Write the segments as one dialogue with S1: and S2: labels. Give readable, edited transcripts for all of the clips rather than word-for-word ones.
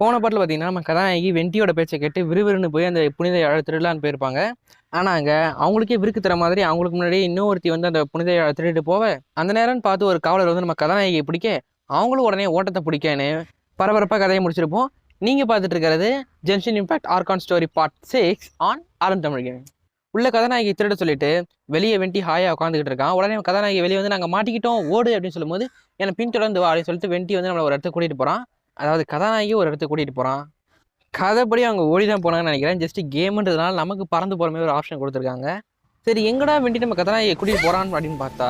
S1: போன பாட்டில் பார்த்தீங்கன்னா, நம்ம கதாநாயகி வெண்டியோட பேச்சை கேட்டு விறுவிறுன்னு போய் அந்த புனித யாழ திருடலான்னு போயிருப்பாங்க. ஆனா, அங்க அவங்களுக்கே விருக்கு தர மாதிரி அவங்களுக்கு முன்னாடியே இன்னொருத்தி வந்து அந்த புனித யாழ திருடிட்டு போவ, அந்த நேரம்னு பார்த்து ஒரு காவலர் வந்து நம்ம கதாநாயகியை பிடிக்க, அவங்களும் உடனே ஓட்டத்த பிடிக்கன்னு பரபரப்பா கதைய முடிச்சிருப்போம். நீங்க பார்த்துட்டு இருக்கிறது Genshin impact Archon story part 6 on Aaran gaming. உள்ள கதாநாயகி திருட சொல்லிட்டு வெளியே வெண்டி ஹாயா உட்காந்துக்கிட்டு இருக்கான். உடனே கதாநாயகி வெளியே வந்து நாங்கள் மாட்டிக்கிட்டோம் ஓடு அப்படின்னு சொல்லும்போது என்னை பின்தொடர்ந்து வா அப்படின்னு சொல்லிட்டு வெண்டி வந்து நம்மளை ஒரு இடத்துக்கு கூட்டிட்டு போறான். அதாவது கதாநாயகி ஒரு இடத்துக்கு கூட்டிட்டு போறான். கதைப்படி அவங்க ஓடி தான் போனாங்கன்னு நினைக்கிறேன். ஜஸ்ட் கேம்ன்றதுனால நமக்கு பறந்து போகிற மாதிரி ஒரு ஆப்ஷன் கொடுத்துருக்காங்க. சரி எங்கடா வேண்டி நம்ம கதாநாயகியை கூட்டிகிட்டு போகிறான்னு அப்படின்னு பார்த்தா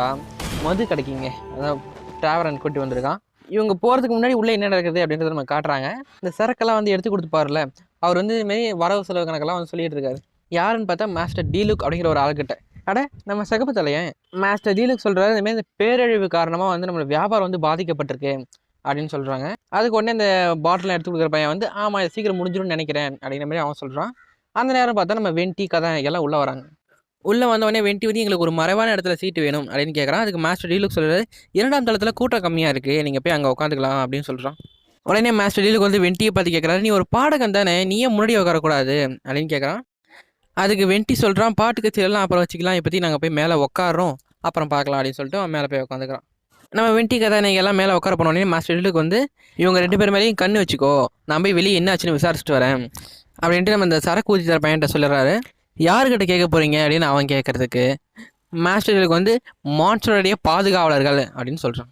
S1: மது கிடைக்குங்க. அதான் டிராவரன் கூட்டி வந்திருக்கான். இவங்க போகிறதுக்கு முன்னாடி உள்ளே என்ன நடக்குது அப்படின்றத நம்ம காட்டுறாங்க. இந்த சரக்கெல்லாம் வந்து எடுத்து கொடுத்துப்பாருல, அவர் வந்து இதுமாரி வரவு செலவு கணக்கெல்லாம் வந்து சொல்லிட்டு இருக்காரு. யாருன்னு பார்த்தா மாஸ்டர் டீலுக் அப்படிங்கிற ஒரு ஆள்கிட்ட. அட நம்ம சிகப்பு தலையன் மாஸ்டர் டீலுக் சொல்கிறாரு, இதுமாரி இந்த பேரழிவு காரணமாக வந்து நம்மளோட வியாபாரம் வந்து பாதிக்கப்பட்டிருக்கு அப்படின்னு சொல்கிறாங்க. அதுக்கு உடனே இந்த பாட்டில் எடுத்து கொடுக்குற பையன் வந்து ஆமாம் இது சீக்கிரம் முடிஞ்சிடும்னு நினைக்கிறேன் அப்படிங்கிற மாதிரி அவன் சொல்கிறான். அந்த நேரம் பார்த்தா நம்ம வெண்டி கதாநாயகெல்லாம் உள்ளே வராங்க. உள்ளே வந்தவொடனே வெண்டி வந்து எங்களுக்கு ஒரு மறைவான இடத்துல சீட்டு வேணும் அப்படின்னு கேட்குறான். அதுக்கு மாஸ்டர் டீலுக்கு சொல்கிறாரு, 2ஆம் தளத்தில் கூட்டம் கம்மியாக இருக்குது, நீங்கள் போய் அங்கே உட்காந்துக்கலாம் அப்படின்னு சொல்கிறான். உடனே மாஸ்டர் டீலுக்கு வந்து வெண்டியை பார்த்து கேட்குறாரு, நீ ஒரு பாடகன் தானே, நீயே முன்னாடி உட்காரக்கூடாது அப்படின்னு கேட்குறான். அதுக்கு வெண்டி சொல்கிறான், பாட்டு கச்சேரியெல்லாம் அப்புறம் வச்சுக்கலாம், இப்போதைக்கு நாங்கள் போய் மேலே உட்காரோம், அப்புறம் பார்க்கலாம் அப்படின்னு சொல்லிட்டு அவன் மேலே போய் உட்காந்துக்கிறான். நம்ம வெண்டி கதாநாயகி எல்லாம் மேலே உட்கார போனோடனே மாஸ்டர் டீலுக்கு வந்து இவங்க 2 பேர் மேலேயும் கண்ணு வச்சுக்கோ, நான் போய் வெளியே என்ன ஆச்சுன்னு விசாரிச்சுட்டு வரேன் அப்படின்ட்டு நம்ம இந்த சரக்கு ஊற்றி தர பையன்கிட்ட சொல்லுறாரு. யாருக்கிட்ட கேட்க போகிறீங்க அப்படின்னு அவன் கேட்குறதுக்கு மாஸ்டர்களுக்கு வந்து மான்ஸ்டருடைய பாதுகாவலர்கள் அப்படின்னு சொல்கிறான்.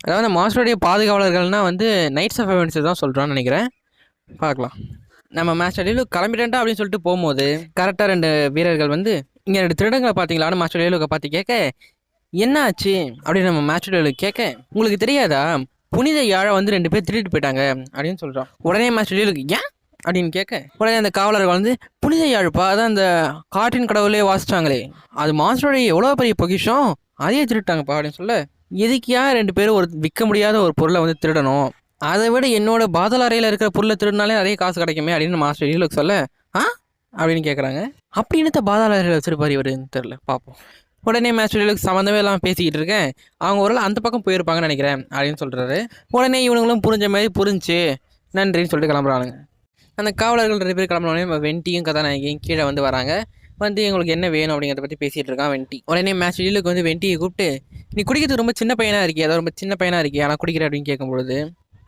S1: அதாவது மாஸ்டருடைய பாதுகாவலர்கள்னால் வந்து நைட்ஸ் ஆஃப் எவென்ட்ஸ் தான் சொல்கிறான்னு நினைக்கிறேன். பார்க்கலாம். நம்ம மாஸ்டர் டீலுக்கு கிளம்பிட்டேன்டா அப்படின்னு சொல்லிட்டு போகும்போது கரெக்டாக 2 வீரர்கள் வந்து இங்கே 2 திருடங்களை பார்த்தீங்களான்னு மாஸ்டர் டீலுக்கு பார்த்து கேட்க, என்ன ஆச்சு அப்படின்னு நம்ம மாஸ்டர் டீலுக்கு கேட்க, உங்களுக்கு தெரியாதா புனித யாழை வந்து 2 பேர் திருடிட்டு போயிட்டாங்க அப்படின்னு சொல்கிறான். உடனே மாஸ்டர் டீலுக்கு ஏன் அப்படின்னு கேட்க, உடனே அந்த காவலர்கள் வந்து புனித யாழ்ப்பா அதான் அந்த காட்டின் கடவுளே வாசிச்சாங்களே, அது மாஸ்டருடைய எவ்வளோ பெரிய பொக்கிஷம், அதையே திருட்டாங்கப்பா அப்படின்னு சொல்ல, எதுக்கியா 2 பேரும் ஒரு விற்க முடியாத ஒரு பொருளை வந்து திருடணும், அதை விட என்னோட பாதல் அறையில் இருக்கிற பொருளை திருடினாலே அதே காசு கிடைக்குமே அப்படின்னு மாஸ்டர் டீலுக்கு சொல்ல, ஆ அப்படின்னு கேட்குறாங்க. அப்படி என்னத்த பாதாள அறையில் வச்சிருப்பாரு இவருன்னு தெரில, பார்ப்போம். உடனே மாஸ்டர் டீலுக்கு சம்மந்தமே எல்லாம் பேசிக்கிட்டு இருக்கேன், அவங்க ஒரு அந்த பக்கம் போயிருப்பாங்கன்னு நினைக்கிறேன் அப்படின்னு சொல்கிறாரு. உடனே இவனுங்களும் புரிஞ்ச மாதிரி புரிஞ்சு நன்றின்னு சொல்லிட்டு கிளம்புறானுங்க. அந்த காவலர்கள் 2 பேர் கிளம்பினோடனே நம்ம வெண்டியும் கதாநாயகியும் கீழே வந்து வராங்க. வந்து எங்களுக்கு என்ன வேணும் அப்படிங்கிறத பற்றி பேசிகிட்டு இருக்கான் வெண்டி. உடனே மாஸ்டர் டீலுக்கு வந்து வெண்டியை கூப்பிட்டு, நீ குடிக்கிறது ரொம்ப சின்ன பையனாக இருக்கே, அதாவது ரொம்ப சின்ன பையனாக இருக்கே ஆனால் குடிக்கிற அப்படின்னு கேட்கும்பொழுது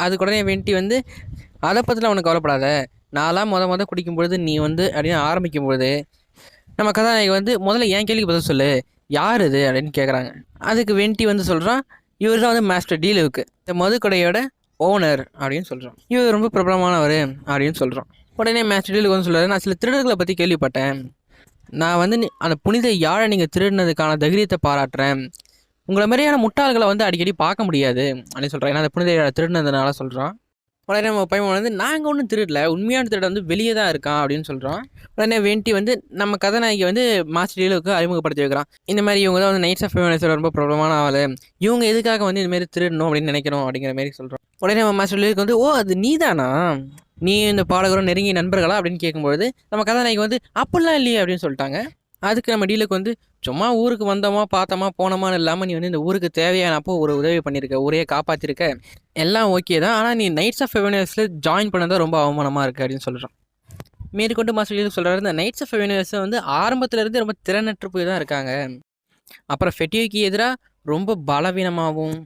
S1: அதுக்கு உடனே வெண்டி வந்து அதை பற்றிலாம் அவனுக்கு கவலைப்படாத, நான்லாம் முத குடிக்கும்பொழுது நீ வந்து அப்படின்னு ஆரம்பிக்கும்பொழுது நம்ம கதாநாயகி வந்து முதல்ல என் கேள்விக்கு பதில் சொல்லு, யார் இது அப்படின்னு கேட்குறாங்க. அதுக்கு வெண்டி வந்து சொல்கிறான், இவர் தான் வந்து மாஸ்டர் டீலுக்கு இந்த மதுக்கடையோட ஓனர் அப்படின்னு சொல்கிறான். இவர் ரொம்ப பிரபலமானவர் அப்படின்னு சொல்கிறான். உடனே மாஸ்டர் டீலுக்கு வந்து சொல்கிறாரு, நான் சில திருடர்களை பற்றி கேள்விப்பட்டேன், நான் வந்து அந்த புனித யாழை நீங்கள் திருடினதுக்கான தைரியத்தை பாராட்டுறேன், உங்களை மாதிரியான முட்டாள்களை வந்து அடிக்கடி பார்க்க முடியாது அப்படின்னு சொல்கிறேன், ஏன்னா அந்த புனித யாழை திருடினதுனால சொல்கிறான். உடனே நம்ம பையன் வந்து நாங்கள் ஒன்றும் திருடல, உண்மையான திருட வந்து வெளியே தான் இருக்கான் அப்படின்னு சொல்கிறான். உடனே வெண்டி வந்து நம்ம கதாநாயகி வந்து மாஸ்டர் டீலுக்கு அறிமுகப்படுத்தி வைக்கிறான். இந்த மாதிரி இவங்க தான் வந்து நைட்ஸ் ஆஃப் எவென்ட்ஸில் ரொம்ப பிரபலமான ஆள், இவங்க எதுக்காக வந்து இதுமாரி திருடணும் அப்படின்னு நினைக்கணும் அப்படிங்கிற மாதிரி சொல்கிறோம். உடனே நம்ம மாஸ்டர் டீலுக்கு வந்து ஓ அது நீ தானா, நீ இந்த பாடகரும் நெருங்கிய நண்பர்களா அப்படின்னு கேட்கும்பொழுது நம்ம கதாநாயகி வந்து அப்படிலாம் இல்லையே அப்படின்னு சொல்லிட்டாங்க. அதுக்கு நம்ம டீலுக்கு வந்து சும்மா ஊருக்கு வந்தோமா பார்த்தோமா போனோமான்னு இல்லாமல் நீ வந்து இந்த ஊருக்கு தேவையானப்போ ஒரு உதவி பண்ணியிருக்க, ஊரையே காப்பாற்றிருக்க, எல்லாம் ஓகே தான், ஆனால் நீ நைட்ஸ் ஆஃப் எவென்ட்ஸில் ஜாயின் பண்ணதான் ரொம்ப அவமானமாக இருக்குது அப்படின்னு சொல்கிறான். மேற்கொண்டு மாஸ்டர் டீலுக்கு சொல்கிறாரு, இந்த நைட்ஸ் ஆஃப் எவென்ட்ஸை வந்து ஆரம்பத்துலேருந்து ரொம்ப திறனற்று போய் தான் இருக்காங்க, அப்புறம் ஃபெட்டியோக்கு எதிராக ரொம்ப பலவீனமாகவும்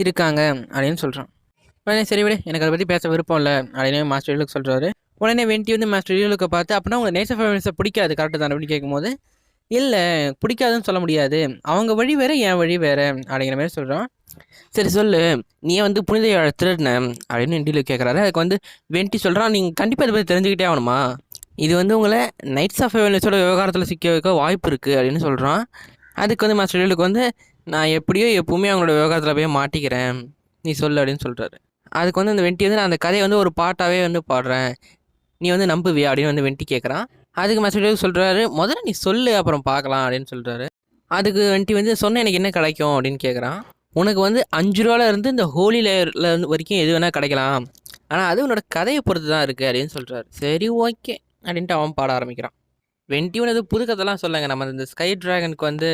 S1: இருக்காங்க அப்படின்னு சொல்கிறான். உடனே சரி விட எனக்கு அதை பற்றி பேச விருப்பம் இல்லை அப்படின்னு மாஸ்டர் டீலுக்கு சொல்கிறாரு. உடனே வெண்டி வந்து மாஸ்டர் டீலுக்கு பார்த்து அப்படின்னா உங்களை நைட்ஸ் ஆஃப் எவென்ட்ஸை பிடிக்காது கரெக்டு தான் அப்படின்னு கேட்கும்போது, இல்லை பிடிக்காதுன்னு சொல்ல முடியாது, அவங்க வழி வேறு என் வழி வேறு அப்படிங்கிற மாதிரி சொல்கிறான். சரி சொல்லு, நீ வந்து புனித யாழை திருடின அப்படின்னு டீலுக்கு கேட்குறாரு. அதுக்கு வந்து வெண்டி சொல்கிறான், நீங்கள் கண்டிப்பாக இதை பற்றி தெரிஞ்சுக்கிட்டே ஆகணுமா, இது வந்து உங்களை நைட்ஸ் ஆஃப் எவென்ட்ஸோட விவகாரத்தில் சிக்க வைக்க வாய்ப்பு இருக்குது அப்படின்னு சொல்கிறான். அதுக்கு வந்து மாஸ்டர் டீலுக்கு வந்து நான் எப்படியோ எப்பவுமே அவங்களோட விவகாரத்தில் போய் மாட்டிக்கிறேன், நீ சொல்லு அப்படின்னு சொல்கிறாரு. அதுக்கு வந்து அந்த வெண்டி வந்து நான் அந்த கதையை வந்து ஒரு பாட்டாகவே வந்து பாடுறேன், நீ வந்து நம்புவியா அப்படின்னு வந்து வெண்டி கேட்குறான். அதுக்கு மாஸ்டர் சொல்கிறாரு, முதல்ல நீ சொல்லு அப்புறம் பார்க்கலாம் அப்படின்னு சொல்கிறாரு. அதுக்கு வெண்டி வந்து சொன்ன எனக்கு என்ன கிடைக்கும் அப்படின்னு கேட்குறான். உனக்கு வந்து 5 ரூபால இருந்து இந்த ஹோலி லேயரில் இருந்து வரைக்கும் எது வேணால் கிடைக்கலாம், ஆனால் அது உன்னோட கதையை பொறுத்து தான் இருக்குது அப்படின்னு சொல்கிறாரு. சரி ஓகே அப்படின்ட்டு அவன் பாட ஆரம்பிக்கிறான். வெண்டி ஒன்று புது கதைலாம் சொல்லுங்க, நம்ம இந்த ஸ்கை ட்ராகனுக்கு வந்து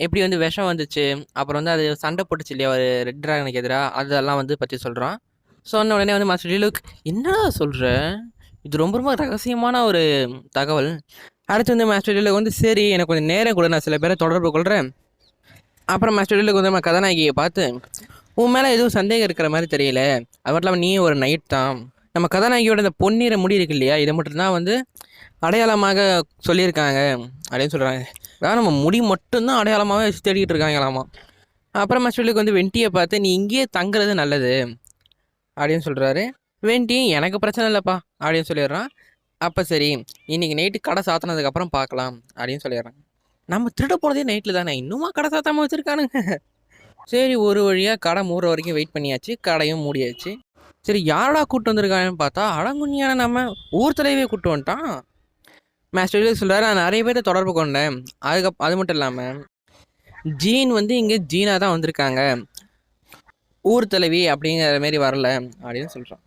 S1: எப்படி வந்து விஷம் வந்துச்சு, அப்புறம் வந்து அது சண்டை போட்டுச்சு இல்லையா ஒரு ரெட் ட்ராகனுக்கு எதிராக, அதெல்லாம் வந்து பற்றி சொல்கிறான். சொன்ன உடனே வந்து மாஸ்டர் டீலுக், என்னடா சொல்கிற, இது ரொம்ப ரொம்ப ரகசியமான ஒரு தகவல். அடுத்து வந்து மாஸ்டர் டீலுக் வந்து, சரி எனக்கு கொஞ்சம் நேரம் கூட, நான் சில பேரை தொடர்பு கொள்கிறேன். அப்புறம் மாஸ்டர் டீலுக் வந்து நம்ம கதாநாயகியை பார்த்து, உன் மேலே எதுவும் சந்தேகம் இருக்கிற மாதிரி தெரியல, அது மட்டும் இல்லாமல் நீ ஒரு நைட் தான், நம்ம கதாநாயகியோட இந்த பொன்னிற முடி இருக்கு இல்லையா, இதை மட்டும்தான் வந்து அடையாளமாக சொல்லியிருக்காங்க அப்படின்னு சொல்கிறாங்க. வேறு நம்ம முடி மட்டும்தான் அடையாளமாகவே வச்சு தேடிக்கிட்டு இருக்காங்களாமா. அப்புறம் மாஸ்டர் டீலுக் வந்து வெண்டியை பார்த்து, நீ இங்கேயே தங்குறது நல்லது அப்படின்னு சொல்கிறாரு. வெண்டி, எனக்கு பிரச்சனை இல்லைப்பா அப்படின்னு சொல்லிடுறான். அப்போ சரி, இன்றைக்கி நைட்டு கடை சாத்தினதுக்கப்புறம் பார்க்கலாம் அப்படின்னு சொல்லிடுறான். நம்ம திருட போனதே நைட்டில் தானே, இன்னுமா கடை சாத்தாமல் வச்சுருக்கானுங்க. சரி, ஒரு வழியாக கடை மூடுற வரைக்கும் வெயிட் பண்ணியாச்சு, கடையும் மூடியாச்சு. சரி, யாரடா கூப்பிட்டு வந்திருக்காங்கன்னு பார்த்தா அடங்குஞ்சியான நம்ம ஊர் தலைவியை கூப்பிட்டு வந்துட்டான். மாஸ்டர் டீலுக் சொல்கிறாரு, நான் நிறைய பேர்த்த தொடர்பு கொண்டேன், அது மட்டும் இல்லாமல் ஜீன் வந்து இங்கே ஜீனாக தான் வந்திருக்காங்க, ஊர் தலைவி அப்படிங்கிற மாரி வரல அப்படின்னு சொல்கிறான்.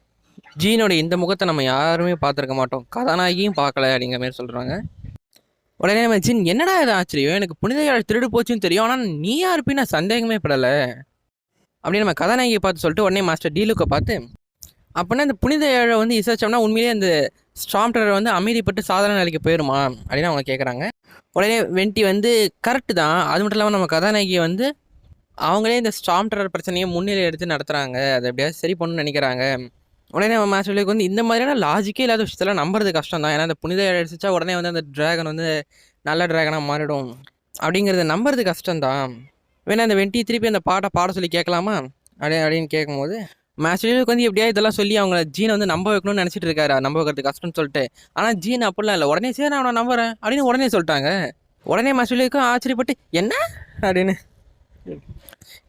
S1: ஜீனோட இந்த முகத்தை நம்ம யாருமே பார்த்துருக்க மாட்டோம், கதாநாயகியும் பார்க்கல அப்படிங்கிற மாதிரி சொல்கிறாங்க. உடனே நம்ம ஜீன், என்னடா இது ஆச்சரியம், எனக்கு புனித யாழ் திருடு போச்சுன்னு தெரியும், ஆனால் நீ யாருப்பி நான் சந்தேகமே படலை அப்படின்னு நம்ம கதாநாயகியை பார்த்து சொல்லிட்டு உடனே மாஸ்டர் டீலுக்கை பார்த்து, அப்படின்னா இந்த புனித யாழை வந்து விசாரிச்சோம்னா உண்மையிலேயே அந்த ஸ்டாம்டரை வந்து அமைதிப்பட்டு சாதாரண நிலைக்கு போயிடுமா அப்படின்னு அவங்க கேட்குறாங்க. உடனே வெண்டி வந்து, கரெக்டு தான், அது மட்டும் இல்லாமல் நம்ம கதாநாயகியை வந்து அவங்களே இந்த ஸ்டாம்டர் பிரச்சனையை முன்னிலை எடுத்து நடத்துகிறாங்க, அதை எப்படியாவது சரி பண்ணணும்னு நினைக்கிறாங்க. உடனே நம்ம மாஸ்டர் டீலுக் வந்து, இந்த மாதிரியான லாஜிக்கே இல்லாத விஷயத்தெல்லாம் நம்புறது கஷ்டம் தான், ஏன்னா அந்த புனித அடிச்சா உடனே வந்து அந்த ட்ராகன் வந்து நல்ல ட்ராகனாக மாறிடும் அப்படிங்கிறத நம்புறது கஷ்டம்தான், வேணா அந்த வெண்டி திருப்பி அந்த பாட்டை பாட சொல்லி கேட்கலாமா அப்படின்னு கேட்கும்போது, மாஸ்டர் டீலுக் வந்து எப்படியா இதெல்லாம் சொல்லி அவங்க ஜீனை வந்து நம்ப வைக்கணும்னு நினச்சிட்டு இருக்காரு, நம்ப வைக்கிறது கஷ்டம்னு சொல்லிட்டு. ஆனால் ஜீன் அப்படிலாம் இல்லை, உடனே சரி நான் அவனை நம்புறேன் அப்படின்னு உடனே சொல்லிட்டாங்க. உடனே மாஸ்டர் டீலுக்கும் ஆச்சரியப்பட்டு, என்ன அப்படின்னு,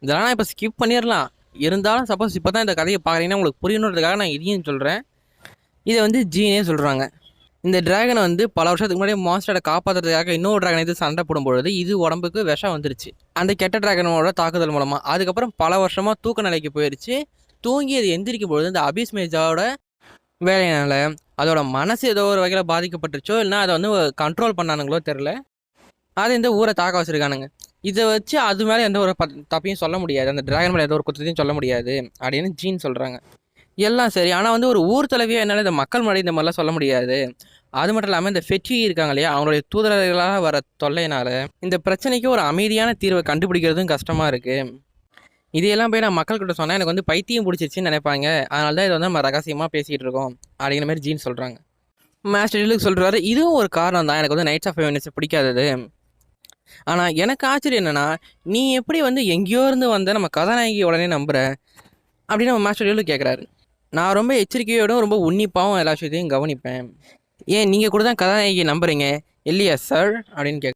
S1: இதெல்லாம் நான் இப்போ ஸ்கிப் பண்ணிடலாம், இருந்தாலும் சப்போஸ் இப்போ தான் இந்த கதையை பார்க்குறீங்கன்னா உங்களுக்கு புரியணுன்றதுக்காக நான் இதையும் சொல்கிறேன். இதை வந்து ஜீனே சொல்கிறாங்க. இந்த ட்ராகனை வந்து பல வருஷத்துக்கு முன்னாடி மான்ஸ்டரை காப்பாற்றுறதுக்காக இன்னொரு ட்ராகன் இது சண்டை போடும்பொழுது இது உடம்புக்கு விஷம் வந்துருச்சு, அந்த கெட்ட ட்ராகனோட தாக்குதல் மூலமாக. அதுக்கப்புறம் பல வருஷமாக தூக்க நிலைக்கு போயிடுச்சு. தூங்கி அது எந்திரிக்கும் பொழுது இந்த அபிஸ் மேஜாவோட வேலையினால் அதோட மனசு ஏதோ ஒரு வகையில் பாதிக்கப்பட்டுருச்சோ, இல்லைனா அதை வந்து கண்ட்ரோல் பண்ணானுங்களோ தெரில, அது இந்த ஊரை தாக்க வச்சுருக்கானுங்க. இதை வச்சு அது மேலே எந்த ஒரு தப்பையும் சொல்ல முடியாது, அந்த ட்ராகன் மேலே எந்த ஒரு குற்றத்தையும் சொல்ல முடியாது அப்படின்னு ஜீன் சொல்கிறாங்க. எல்லாம் சரி, ஆனால் வந்து ஒரு ஊர் தலைவியாக என்னால் இந்த மக்கள் முன்னாடி இந்த மாதிரிலாம் சொல்ல முடியாது, அது மட்டும் இல்லாமல் இந்த ஃபெட்டி இருக்காங்க இல்லையா, அவங்களுடைய தூதர்களாக வர தொல்லையினால் இந்த பிரச்சனைக்கு ஒரு அமைதியான தீர்வை கண்டுபிடிக்கிறதும் கஷ்டமாக இருக்குது. இதையெல்லாம் போய் நான் மக்கள்கிட்ட சொன்னால் எனக்கு வந்து பைத்தியம் பிடிச்சிருச்சின்னு நினைப்பாங்க, அதனால தான் இதை வந்து நம்ம ரகசியமாக பேசிக்கிட்டு இருக்கோம் அப்படிங்கிற மாதிரி ஜீன் சொல்கிறாங்க. மாஸ்டர் டீலுக் சொல்கிறாரு, இதுவும் ஒரு காரணம் தான் எனக்கு வந்து நைட்ஸ் ஆஃப் ஃபெமினிஸ்ட் பிடிக்காதது, ஆனால் எனக்கு ஆச்சரியம் என்னென்னா நீ எப்படி வந்து எங்கேயோ இருந்து வந்த நம்ம கதாநாயகி உடனே நம்புகிற அப்படின்னு நம்ம மாஸ்டர் டீலுக் கேட்குறாரு. நான் ரொம்ப எச்சரிக்கையோடும் ரொம்ப உன்னிப்பாகவும் எல்லா விஷயத்தையும் கவனிப்பேன், ஏன் நீங்கள் கூட தான் கதாநாயகி நம்புறீங்க இல்லையா சார் அப்படின்னு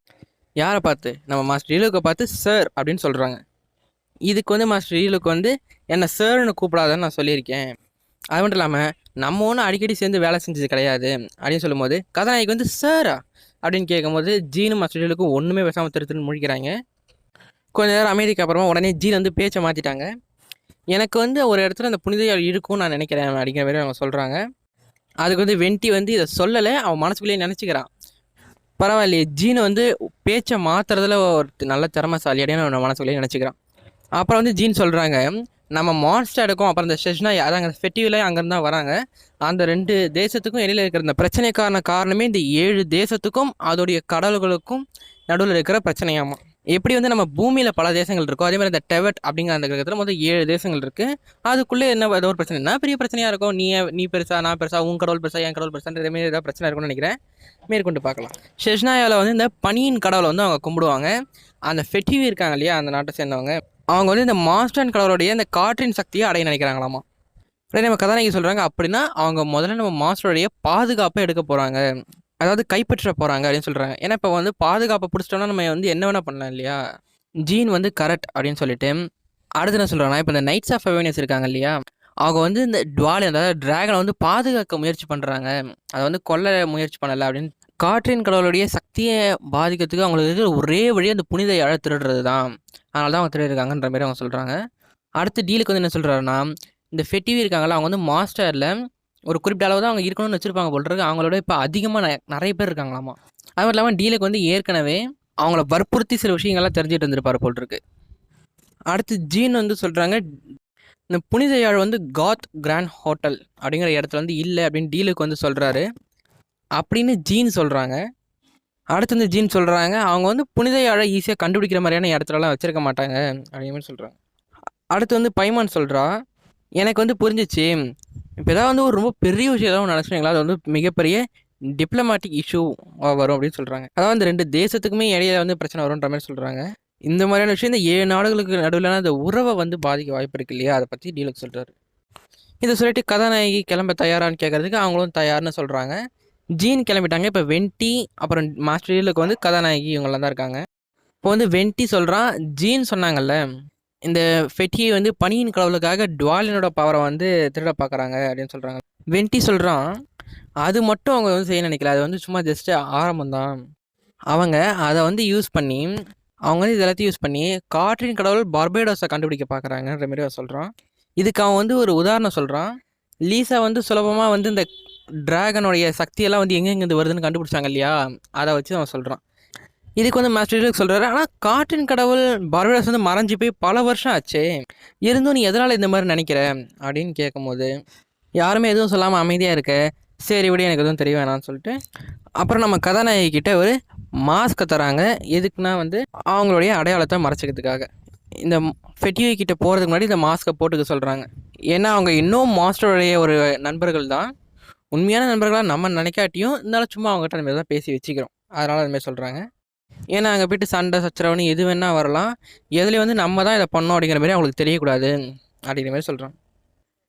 S1: யாரை பார்த்து, நம்ம மாஸ்டர் டீலுக்கை பார்த்து சார் அப்படின்னு சொல்கிறாங்க. இதுக்கு வந்து மாஸ்டர் டீலுக் வந்து என்னை சார்னு கூப்பிடாதன்னு நான் சொல்லியிருக்கேன், அது மட்டும் இல்லாமல் நம்ம ஒன்றும் அடிக்கடி சேர்ந்து வேலை செஞ்சது கிடையாது அப்படின்னு சொல்லும்போது கதாநாயகி வந்து சாரா அப்படின்னு கேட்கும்போது ஜீனும் மாஸ்டர் டீலுக்கும் ஒன்றுமே பேசாமல் திருத்துன்னு முழிக்கிறாங்க. கொஞ்ச நேரம் அமைதிக்கு அப்புறமா உடனே ஜீன் வந்து பேச்சை மாற்றிட்டாங்க. எனக்கு வந்து ஒரு இடத்துல அந்த புனித யாழ் இருக்கும்னு நான் நினைக்கிறேன் அப்படிங்கிற மாதிரி அவங்க சொல்கிறாங்க. அதுக்கு வந்து வெண்டி வந்து இதை சொல்லலை, அவன் மனசுக்குள்ளேயே நினச்சிக்கிறான். பரவாயில்லையே, ஜீனை வந்து பேச்சை மாற்றுறதுல ஒரு நல்ல திறமைசாலி அப்படின்னு அவன் மனசுக்குள்ளேயே நினச்சிக்கிறான். அப்புறம் வந்து ஜீன் சொல்கிறாங்க, நம்ம மான்ஸ்டருக்கும் அப்புறம் இந்த ஷெஷ்னா அதாங்க ஃபெட்டிவில் அங்கேருந்து தான் வராங்க, அந்த 2 தேசத்துக்கும் இடையில இருக்கிற இந்த பிரச்சனைக்கான காரணமே இந்த 7 தேசத்துக்கும் அதோடைய கடல்களுக்கும் நடுவில் இருக்கிற பிரச்சனையாமா. எப்படி வந்து நம்ம பூமியில் பல தேசங்கள் இருக்கோ அதே மாதிரி இந்த டெவட் அப்படிங்கிற அந்த கிரகத்தில் மொத்தம் 7 தேசங்கள் இருக்குது. அதுக்குள்ளே என்ன ஏதோ ஒரு பிரச்சனை, என்ன பெரிய பிரச்சனையாக இருக்கும், நீ பெருசா நான் பெருசா, உன் கடவுள் பெருசா என் கடவுள் பெருசான்ற இதே மாதிரி ஏதாவது பிரச்சனை இருக்கும்னு நினைக்கிறேன். மேற்கொண்டு பார்க்கலாம். ஷெஷ்னாயாவில் வந்து இந்த பனியின் கடவுளை வந்து அவங்க கும்பிடுவாங்க. அந்த ஃபெட்டிவி இருக்காங்க இல்லையா, அந்த நாட்டை சேர்ந்தவங்க, அவங்க வந்து இந்த மாஸ்டர் கடவுளுடைய இந்த காற்றின் சக்தியை அடைய நினைக்கிறாங்களாமா. அப்படியே நம்ம கதாநாயகி சொல்கிறாங்க, அப்படின்னா அவங்க முதல்ல நம்ம மாஸ்டருடைய பாதுகாப்பை எடுக்க போகிறாங்க, அதாவது கைப்பற்ற போகிறாங்க அப்படின்னு சொல்கிறாங்க. ஏன்னா இப்போ வந்து பாதுகாப்பை பிடிச்சிட்டோம்னா நம்ம வந்து என்ன வேணால் பண்ணலாம் இல்லையா. ஜீன் வந்து கரெக்ட் அப்படின்னு சொல்லிட்டு அடுத்து என்ன சொல்கிறாங்கன்னா, இப்போ இந்த நைட்ஸ் ஆஃப் ஃபெமினிஸ்ட் இருக்காங்க இல்லையா, அவங்க வந்து இந்த அதாவது ட்ராகனை வந்து பாதுகாக்க முயற்சி பண்ணுறாங்க, அதை வந்து கொல்ல முயற்சி பண்ணலை அப்படின்னு. காற்றின் கடவுளுடைய சக்தியை பாதிக்கிறதுக்கு அவங்களுக்கு இருக்கிற ஒரே வழி அந்த புனித யாழை திருடுறது தான், அதனால தான் அவங்க திருடிருக்காங்கன்ற மாதிரி அவங்க சொல்கிறாங்க. அடுத்து டீலுக்கு வந்து என்ன சொல்கிறாருன்னா, இந்த ஃபெட்டிவி இருக்காங்களா, அவங்க வந்து மாஸ்டரில் ஒரு குறிப்பிட்ட அளவு தான் அவங்க இருக்கணும்னு வச்சுருப்பாங்க போல் இருக்கு, அவங்களோட இப்போ அதிகமாக நிறைய பேர் இருக்காங்களாமா. அது மட்டும் இல்லாமல் டீலுக்கு வந்து ஏற்கனவே அவங்கள வற்புறுத்தி சில விஷயங்கள்லாம் தெரிஞ்சுட்டு இருந்திருப்பார் போல் இருக்கு. அடுத்து ஜீன் வந்து சொல்கிறாங்க, இந்த புனித யாழ் வந்து காத் கிராண்ட் ஹோட்டல் அப்படிங்கிற இடத்துல வந்து இல்லை அப்படின்னு டீலுக்கு வந்து சொல்கிறாரு அப்படின்னு ஜீன் சொல்கிறாங்க. அடுத்து வந்து ஜீன் சொல்கிறாங்க அவங்க வந்து புனித யாழை ஈஸியாக கண்டுபிடிக்கிற மாதிரியான இடத்துலலாம் வச்சுருக்க மாட்டாங்க அப்படிங்கிற மாதிரி சொல்கிறாங்க. அடுத்து வந்து பைமான் சொல்கிறா, எனக்கு வந்து புரிஞ்சிச்சு, இப்போ ஏதாவது வந்து ஒரு ரொம்ப பெரிய விஷயம் ஏதாவது நினச்சிங்களா அது வந்து மிகப்பெரிய டிப்ளமேட்டிக் இஷ்யூ வரும் அப்படின்னு சொல்கிறாங்க. அதாவது இந்த 2 தேசத்துக்குமே இடையில வந்து பிரச்சனை வரும்ன்ற மாதிரி சொல்கிறாங்க. இந்த மாதிரியான விஷயம் இந்த 7 நாடுகளுக்கு நடுவில் அந்த உறவை வந்து பாதிக்க வாய்ப்பு இருக்கு இல்லையா, அதை பற்றி டீலுக்கு சொல்கிறாரு. இதை சொல்லிட்டு கதாநாயகி கிளம்ப தயாரான்னு கேட்குறதுக்கு அவங்களும் தயார்னு சொல்கிறாங்க. ஜீன் கிளம்பிட்டாங்க. இப்போ வெண்டி அப்புறம் மாஸ்டர் டீலுக்கு வந்து கதாநாயகி இவங்களாம் தான் இருக்காங்க. இப்போ வந்து வெண்டி சொல்கிறான், ஜீன் சொன்னாங்கல்ல இந்த ஃபெட்டியை வந்து பனியின் கடவுளுக்காக டுவாலினோட பவரை வந்து திருட பார்க்குறாங்க அப்படின்னு சொல்கிறாங்க. வெண்டி சொல்கிறான், அது மட்டும் அவங்க வந்து செய்ய நினைக்கல, அது வந்து சும்மா ஜஸ்ட்டு ஆரம்பம் தான். அவங்க அதை வந்து யூஸ் பண்ணி அவங்க வந்து இதெல்லாத்தையும் யூஸ் பண்ணி காற்றின் கடவுள் பார்பேடோஸை கண்டுபிடிக்க பார்க்குறாங்கன்ற மாதிரி அவன் சொல்கிறான். இதுக்கு அவன் வந்து ஒரு உதாரணம் சொல்கிறான். லீசா வந்து சுலபமாக வந்து இந்த டிராகனுடைய சக்தியெல்லாம் வந்து எங்கெங்கேருந்து வருதுன்னு கண்டுபிடிச்சாங்க இல்லையா, அதை வச்சு அவன் சொல்கிறான். இதுக்கு வந்து மாஸ்டர் சொல்கிறாரு, ஆனால் காற்றின் கடவுள் பார்பேடோஸ் வந்து மறைஞ்சி போய் பல வருஷம் ஆச்சு, இருந்தும் நீ எதனால் இந்த மாதிரி நினைக்கிற அப்படின்னு கேட்கும்போது யாருமே எதுவும் சொல்லாமல் அமைதியாக இருக்க, சரி விட எனக்கு எதுவும் தெரிய வேணாம்னு சொல்லிட்டு அப்புறம் நம்ம கதாநாயகிக்கிட்ட ஒரு மாஸ்க்கை தராங்க. எதுக்குன்னா வந்து அவங்களுடைய அடையாளத்தை மறைச்சிக்கிறதுக்காக. இந்த ஃபெட்டியோ கிட்ட போகிறதுக்கு முன்னாடி இந்த மாஸ்க்கை போட்டுக்க சொல்கிறாங்க. ஏன்னா அவங்க இன்னும் மாஸ்டருடைய ஒரு நண்பர்கள் தான், உண்மையான நண்பர்களாக நம்ம நினைக்காட்டியும் இருந்தாலும் சும்மா அவங்ககிட்ட நம்ம தான் பேசி வச்சுக்கிறோம், அதனால் அதுமாதிரி சொல்கிறாங்க. ஏன்னா அங்கே போய்ட்டு சண்டை சச்சரவணி எது வேணால் வரலாம், எதுலேயும் வந்து நம்ம தான் இதை பண்ணோம் அப்படிங்கிற மாதிரி அவங்களுக்கு தெரியக்கூடாது அப்படிங்கிற மாதிரி சொல்கிறான்.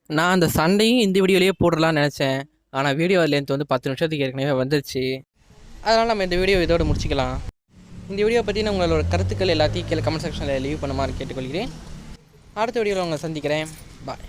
S1: நான் அந்த சண்டையும் இந்த வீடியோலேயே போடலான்னு நினச்சேன், ஆனால் வீடியோ லென்த் வந்து 10 நிமிஷத்துக்கு ஏற்கனவே வந்துருச்சு, அதனால் நம்ம இந்த வீடியோ இதோடு முடிச்சிக்கலாம். இந்த வீடியோ பற்றின உங்களோட கருத்துக்கள் எல்லாத்தையும் கீழே கமெண்ட் செக்ஷனில் லீவ் பண்ண மாதிரி கேட்டுக்கொள்கிறேன். அடுத்த வீடியோவில் உங்களை சந்திக்கிறேன். பாய்.